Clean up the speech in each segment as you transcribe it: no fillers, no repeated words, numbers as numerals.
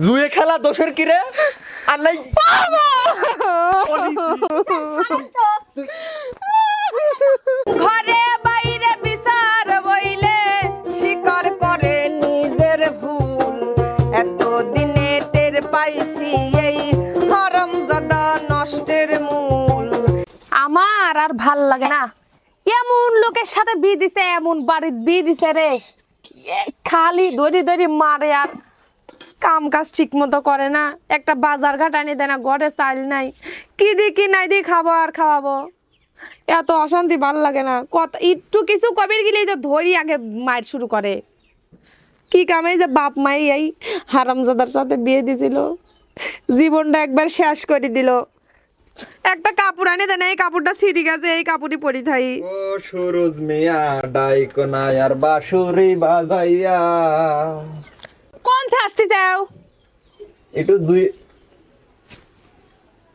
জুয়ে খেলা দোষের কি রে? আর নাই ঘরে বাইরে বিচার বইলে স্বীকার করে নিজের ভুল। এত দিনে টের পাইছি এই হারামজাদা নষ্টের মূল। আমার আর ভাল লাগে না, এমন লোকের সাথে বিয়ে দিছে, এমন বাড়ির বিয়ে দিছে রে, খালি দড়ি দড়ি মারে আর কাম কাজ ঠিক মতো করে না। একটা বাজার ঘাট আনি দেয় না, ঘরে চাল নাই, কি দি কি নাই দি খাবো আর খাওয়াবো। এত অশান্তি ভাল লাগে না। কত একটু কিছু কবির গেলেই তো ধরি আগে মায়ের শুরু করে। কি কামে যে বাপ মাই এই হারামজাদার সাথে বিয়ে দিছিল, জীবনটা একবার শেষ করে দিল। একটা কাপড় আনি দেয় না, এই কাপড়টা ছিঁড়ে গেছে, এই কাপড়ই পরি থাই। ও সুরজ মিয়া ডাইকো না আর বাঁশুরি বাজাইয়া। কোন থে আসতে চাও? একটু দুই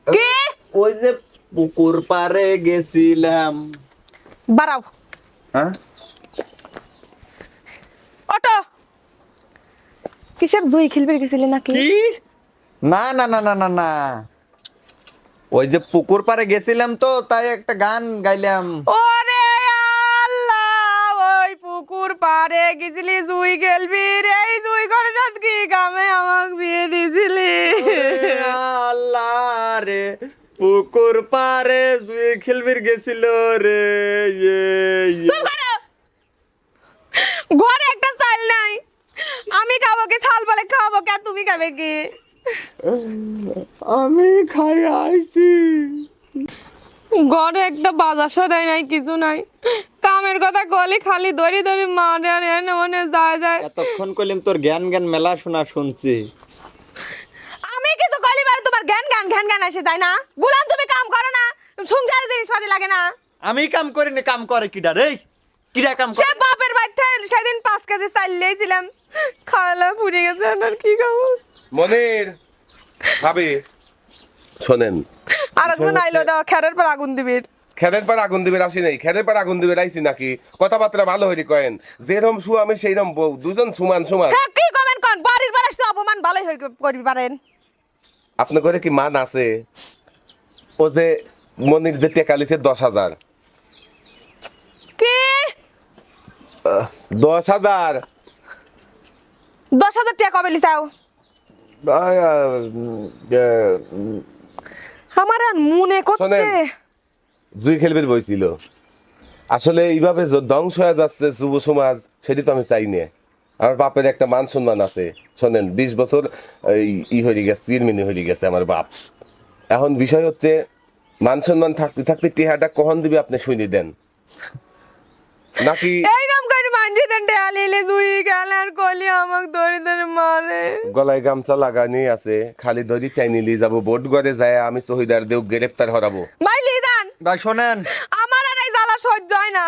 কে? ওই যে পুকুর পারে গেছিলাম। বাড়াও হ্যাঁ অটো। কিসের জুই খেলবে গেছিলে নাকি? কি? না না না না না না, ওই যে পুকুর পারে গেছিলাম তো, তাই একটা গান গাইলাম। ওরে আল্লাহ, ওই পুকুর পারে গেছিলি জুই খেলবি রে, এই জুই করে সাথে কি কামে আমাকে বিয়ে দিছিলি? ওরে আল্লাহ রে, পুকুর পারে জুয়ে খেলবির গেছিল রে। চুপ করো। ঘরে একটা চাল নাই, আমি খাবো কি? চাল বলে খাবো কে? তুমি খাবে কি? আমি খাই আইছি। ঘরে একটা বাজার সদাই নাই, কিছু নাই। কামের কথা কলি খালি দড়ি দড়ি মারে আর এনে ওনে যায় যায়। এতক্ষণ কইলাম তোর জ্ঞান জ্ঞান মেলা শোনা শুনছি। আমি কিছু কলি বারে তোমার জ্ঞান জ্ঞান ঘ্যান জ্ঞান আসে, তাই না? গুলাম তুমি কাম করো না, সংসারের জিনিসপাতি লাগে না। আমি কাম করি না, কাম করে কিডা রে? কিডা কাম সে করে? বাপের বাড়িতে সেদিন 5 কেজি চাল লিয়েছিলাম, খাওয়ালা পুড়ে গেছে, আর কি খাবো? মনির ভাবি শোনেন, আর একজন আইলো দাও, খেরের পর আগুন দিবি। খেদের পর আগুন দিবে আসি নাই, খেদের পর আগুন দিবে আইছি নাকি? কথাবার্তা ভালো হইলি কয়েন, যেরম সু আমি সেইরম বউ, দুজন সমান সমান। হ্যাঁ, কি কমেন কোন? বাড়ির পর আসতে অপমান ভালোই করবি পারেন। আপনার ঘরে কি মান আছে? ও যে মনির যে টেকা লিছে 10,000, কি 10,000 10,000 টাকা কবে লিছাও? আমার আর মনে করছে শোনেন। জুই খেলবির বইছিল। আসলে এইভাবে ধ্বংস হয়ে যাচ্ছে যুব সমাজ, সেটি তো আমি চাই না। আমার বাপের একটা মান সম্মান আছে। শোনেন, 20 বছর ই হয়ে গেছে, চিরমিনি হয়ে গেছে আমার বাপ। এখন বিষয় হচ্ছে, মান সম্মান থাকতে থাকতে টেহাটা কখন দিবে আপনি শুনে দেন নাকি? এইরকম করে মানজি দেন ডালিলে দুই গেলার কলি আমাকে ধরে ধরে মারে। গলায় গামছা লাগানি আছে, খালি ধরি টাইনি নিয়ে যাবো, ভোট ঘরে যায় আমি শহীদার দেও গ্রেপ্তার হরাবো। ভাই লিদান, ভাই শোনেন, আমার আর এই জ্বালা সহ্য হয় না।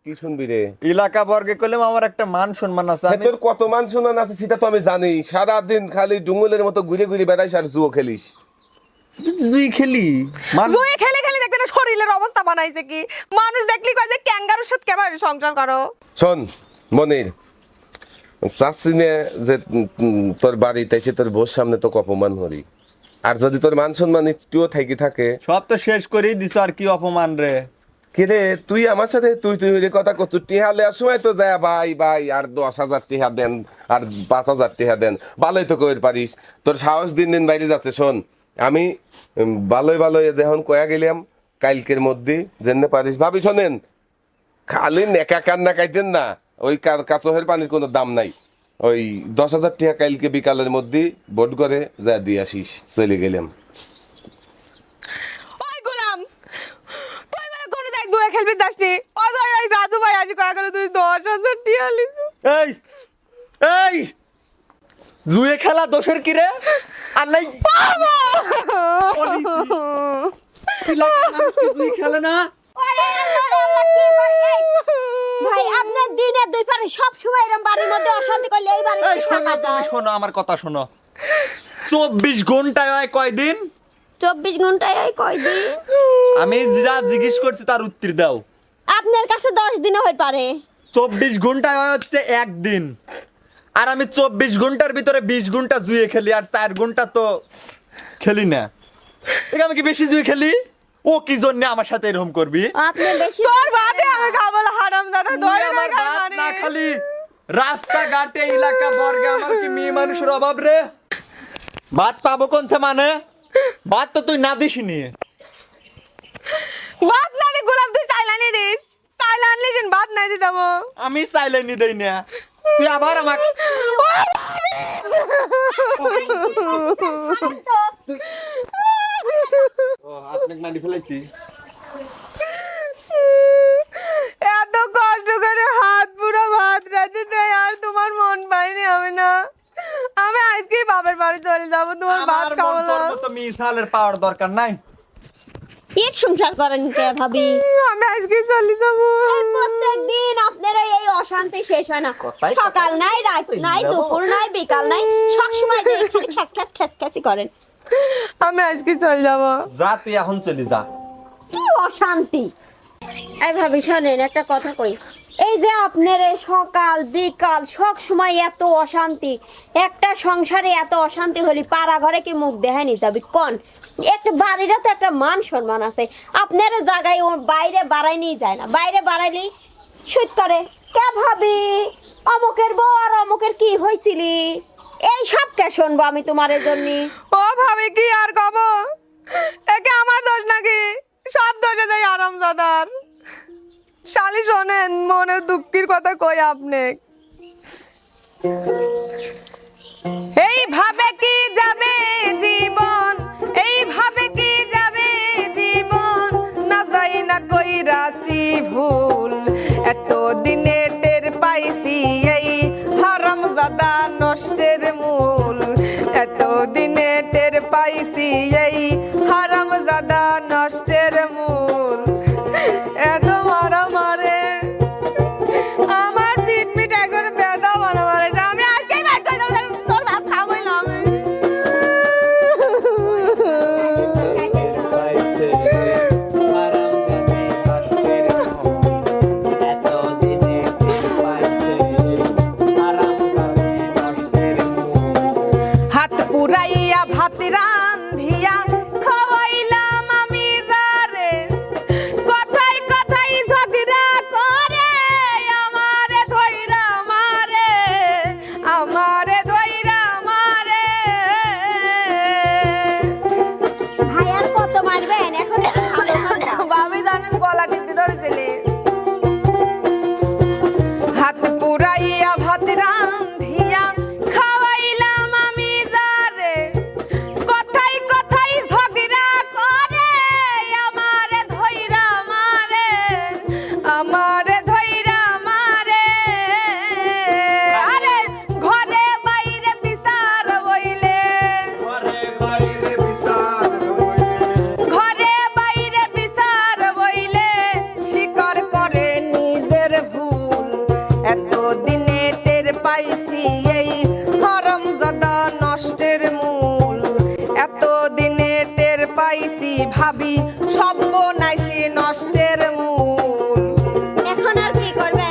কি শুনবি রে? এলাকা বর্গে কইলাম আমার একটা মান সম্মান আছে। আমি তোর কত মান সম্মান আছে সেটা তো আমি জানি। সারাদিন খালি ডুঙ্গলের মতো ঘুরে ঘুরে বেড়াইস আর জুয়ো খেলিস। জুই খেলি মান। জুই খেলে খেলে দেখতে না শরীরের অবস্থা বানাইছে কি? মানুষ দেখলি কয় যে ক্যাঙ্গারুর সাথে কেমন সংসার করো। শোন মনির, চাচ্ছি না যে তোর বাড়িতে এসে তোর বউর সামনে তো অপমান হরি। আর যদি তোর মান সম্মান একটুও থাকি থাকে। সব তো শেষ করেই দিছ, আর কি অপমান রে? কিরে তুই আমার সাথে তুই তুই হইলে কথা কত? টিহা লেয়ার সময় তো যায় ভাই ভাই আর 10,000 টিহা দেন আর 5,000 টিহা দেন, ভালোই তো কইর পারিস। তোর সাহস দিন দিন বাইরে যাচ্ছে। শোন, আমি ভালোই ভালোই যখন কয়া গেলাম কালকের মধ্যে জেনে পারিস। ভাবি শোনেন, খালি নেকা কান্না কাইতেন না, ওই কাঁচহের পানির কোনো দাম নাই। ওই 10,000 টাকা কালকে বিকালের মধ্যে বোট করে যা দিয়ে আসিস। চলে গেলাম। ওই গোলাম, তুই মানে কোন যাই জুয়া খেলবি যাসনি? ওই ওই ওই রাজু ভাই আসি কয় করে তুই 10,000 টিয়া লিছু। এই এই জুয়ে খেলা দোষের কি রে? আর নাই এলাকার মানুষ কি জুই খেলে না? আরে আল্লাহ আল্লাহ কি করে এই ভাই আপনার দিনে দুই পারে সব সময় এরকম বাড়ির মধ্যে অশান্তি করলে এই বাড়িতে এই শোনো, থাকা তুমি যায়? শোনো, আমার কথা শোনো। 24 ঘন্টায় হয় কয়দিন? 24 ঘন্টায় এই কয়দিন? আমি যা জিজ্ঞেস করছি তার উত্তর দাও। আপনার কাছে 10 দিনও হতে পারে। 24 ঘন্টায় হয় হচ্ছে একদিন। আর আমি 24 ঘন্টার ভিতরে 20 ঘন্টা জুয়ে খেলি আর 4 ঘন্টা তো খেলি না। ঠিক আমি কি বেশি জুয়ে খেলি? ও কি জন্য আমার সাথে এরকম করবি? আপনি বেশি তোর ভাতে আমি খাবো না, হারামজাদা তুই ধরে আমার না ভাত না খালি রাস্তাঘাটে এলাকা বর্গে আমার কি মেয়ে মানুষের অভাব রে? ভাত পাবো কোনতে মানে? ভাত তো তুই না দিসনি। ভাত না দি গোলাম, তুই চাইলানি দিস, চাইলানি দিন ভাত নাই দি দেবো। আমি চাইলে নি দেই না, তুই আবার আমাক আপনাকে মারি ফেলাইছি। এত কষ্ট করে হাত পুরো ভাত রাতে দেয় আর তোমার মন পাইনি আমি না। আমি আজকেই বাবার বাড়ি চলে যাবো, তোমার ভাত আমার খাবো মন না। তোর মতো মিসালের পাওয়ার দরকার নাই। এর সংসার করেন কে ভাবি? আমি আজকেই চলে যাবো। এই প্রত্যেকদিন আপনারা এই অশান্তি শেষ হয় না। কথাই সকাল নাই, রাত নাই, দুপুর নাই, বিকাল নাই, সব সময় খালি খ্যাস করেন। আমি আজকে চলে যাবো। যা তুই এখন চলি যা। কি অশান্তি! এই ভাবি শোনেন একটা কথা কই, এই যে আপনার এই সকাল বিকাল সব সময় এত অশান্তি, একটা সংসারে এত অশান্তি হলি পাড়া ঘরে কি মুখ দেখায়নি যাবি কোন? একটা বাড়িরও তো একটা মান সম্মান আছে। আপনার জায়গায় ও বাইরে বাড়াই নিয়ে যায় না, বাইরে বাড়াইলেই শুট করে কে ভাবি অমুকের বউ আর অমুকের কি হয়েছিলি, এই সব কে শুনবো আমি তোমার জন্য? ও ভাবি কি আর কব, একে আমার দোষ নাকি? সব দোষে দেয় আরামজাদার। শালি শোনেন, মনের দুঃখের কথা কই আপনি। এইভাবে কি যাবে জীবন, এইভাবে কি যাবে জীবন, না যাই না কইরাছি ভুল। এত দিনে টের পাইছি এই হারামজাদা নষ্টের মূল। এত দিনে টের পাইছি এই হারামজাদা নষ্টের মূল। এত মারা মারে আমার পিঠ মিঠা করে ব্যথা মারা মারে। আমি আজকেই বাচ্চা যাবো, তোর ভাত খাবোই না আমি। হাত পুরাইয়া ভাত রান্ধিয়া খাওয়াইলাম আমি যারে, কথাই কথাই ঝগড়া করে আমারে ধইরা মারে, আমারে ধইরা মারে। ভাই আর কত মারবেন? এখন একটু ভালো হন না। ভাবি জানেন গলা টিপতে ধরেছিলে। হাত পুরাইয়া ভাত রান্ধিয়া খাওয়াইলাম আমি যারে, কথাই কথাই ঝগড়া করে আমারে ধইরা মারে, আমারে ধইরা মারে। আরে ঘরে বাইরে বিচার হইলে, ঘরে বাইরে বিচার হইলে স্বীকার করে নিজের ভুল। এত দিনে টের পাইছি এই হারামজাদা নষ্টের মূল। এত দিনে টের পাইছি ভাবি সর্বনাশী নষ্টের মূল। এখন আর কি করবে?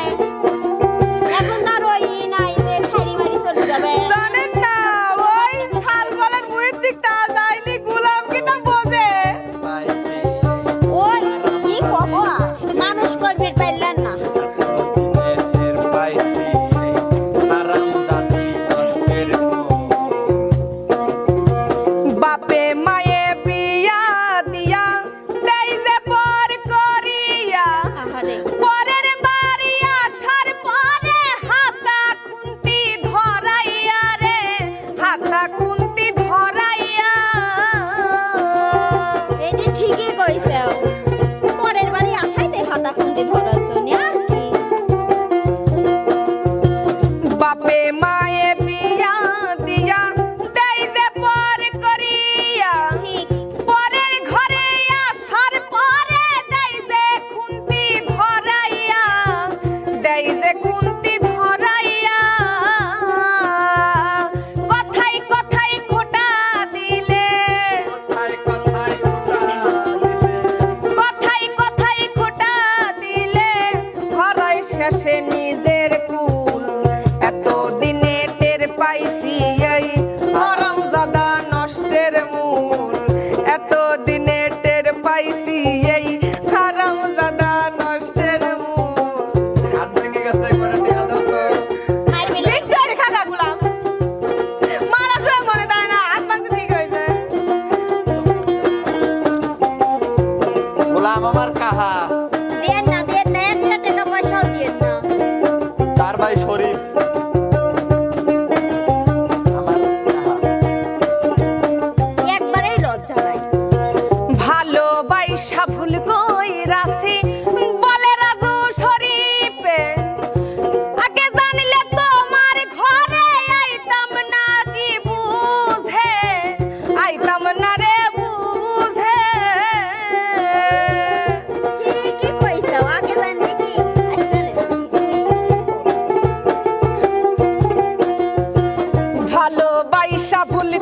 এখন তো আর ওই নাই যে ছাড়ি মারি চলে যাবে। জানেন না, ওই থাল বলেন মুয়ের দিকটা যায়নি, গোলাম কি তা বোঝে? ওই কি কব, মানুষ করবে পাইলেন না। বাপে মায়ে বিয়া দিয়া দেই যে পর করিয়া, আহারে পরের বাড়ি আসার পরে হাতা খুন্তি ধরাইয়া রে, হাতা খুন্তি ধরাইয়া। এটা ঠিকই কইছে, পরের বাড়ি আসাইতে হাতা খুন্তি ধরার জন্য আর কি। বাপে মায়ে বিয়া দিয়া দেই যে পর করিয়া, ঠিক পরের ঘরে আসার পরে দেই যে খুন্তি ধরাইয়া, দেই যে খুন্তি ধরাইয়া। কথাই কথাই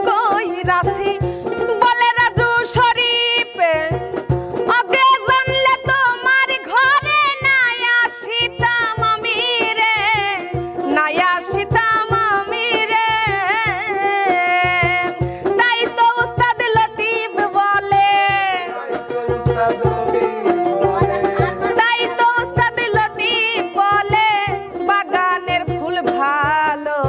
কইরাছি বলে রাজু শরীফ ওকে জানলে তোমার ঘরে নাই আসিতাম আমি রে, নাই আসিতাম আমি রে। তাই তো উস্তাদ লতিফ বলে, তাই তো উস্তাদ লতিফ বলে বাগানের ফুল ভালো,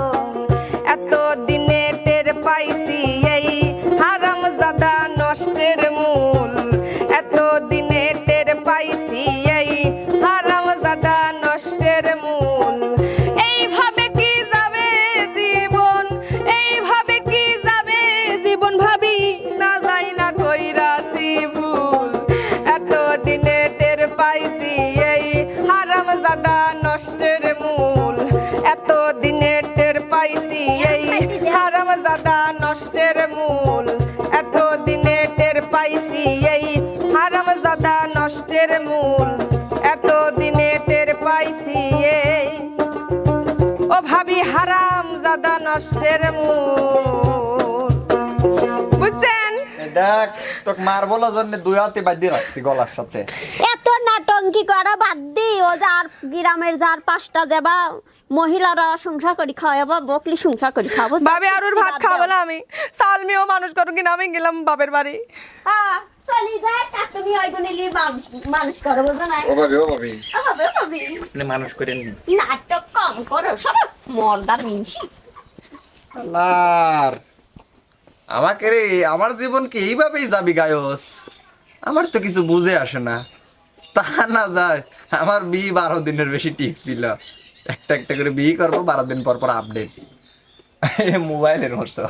এত দিনে টের পাইছি এই হারামজাদা নষ্টের মূল, এত দিনে টের পাইছি এই হারামজাদা নষ্টের মূল। এইভাবে কি যাবে জীবন, এইভাবে কি যাবে জীবন, ভাবি না যাই না কইরাছি ভুল, এত দিনে টের পাইছি এই হারামজাদা নষ্টের মূল, এত দিনে টের পাইছি এই হারামজাদা নষ্টের মূল, এত দিনে টের পাইছি এই হারামজাদা নষ্টের মূল, এত দিনে টের পাইছি এই। ও ভাবি হারামজাদা নষ্টের মূল, বুঝছেন? দেখ তোকে মারবো জন্য 2 হাতে বাঁধি রাখছি গলার সাথে। এত নাটঙ্কি করা বাদ দি, ও যার গ্রামের যার 5টা যাবা মহিলারা সংসার করি খাওয়াবা, বকলি সংসার করি খাবো। ভাবি আর ওর ভাত খাবো না আমি, সালমিও মানুষ করো কিনা, আমি গেলাম বাপের বাড়ি। চলি যায় তা তুমি ওইগুলি মানুষ করো, বুঝো না? আপনি মানুষ করেন নি নাটক কম করো, সব মর্দার মিনছি। আল্লাহর আমাকে রে, আমার জীবন কি এইভাবেই যাবি গায়স? আমার তো কিছু বুঝে আসে না। তা না যায়, আমার বিয়ে 12 দিনের বেশি টিকছিল। একটা একটা করে বিয়ে করবো, 12 দিন পর পর আপডেট, মোবাইলের মতো।